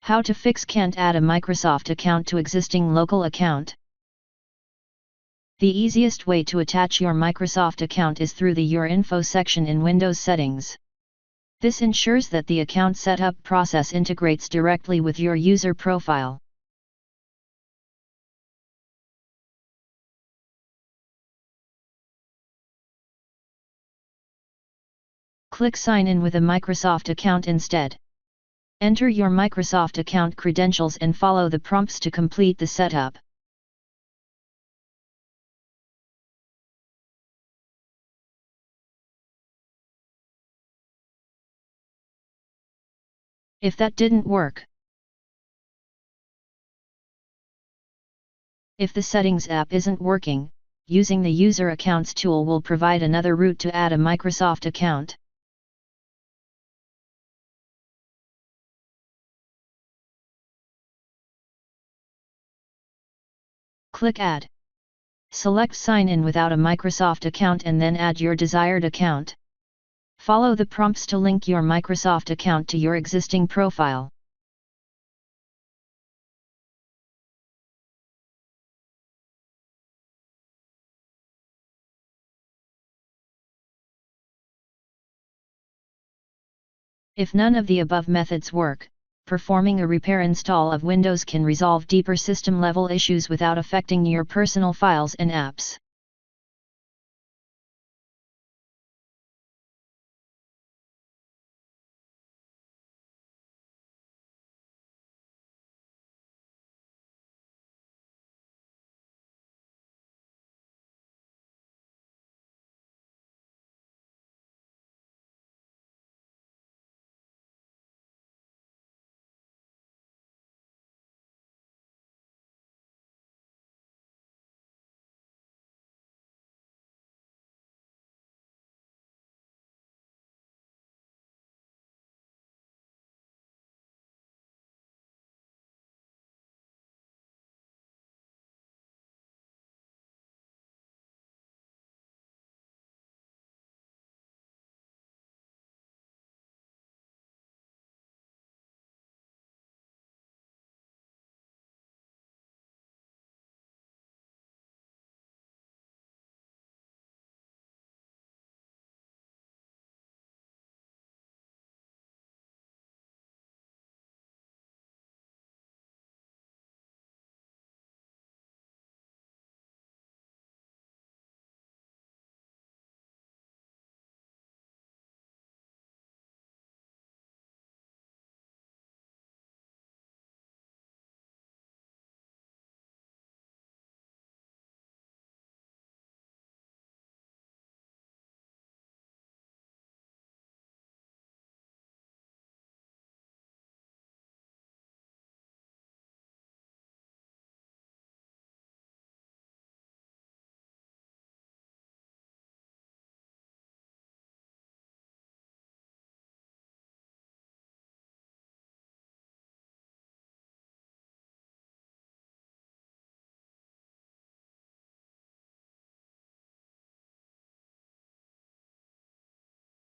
How to fix can't add a Microsoft account to existing local account. The easiest way to attach your Microsoft account is through the Your Info section in Windows settings. This ensures that the account setup process integrates directly with your user profile. Click Sign in with a Microsoft account instead. Enter your Microsoft account credentials and follow the prompts to complete the setup. If that didn't work, if the Settings app isn't working, using the User Accounts tool will provide another route to add a Microsoft account. Click Add. Select Sign in without a Microsoft account and then add your desired account. Follow the prompts to link your Microsoft account to your existing profile. If none of the above methods work, performing a repair install of Windows can resolve deeper system-level issues without affecting your personal files and apps.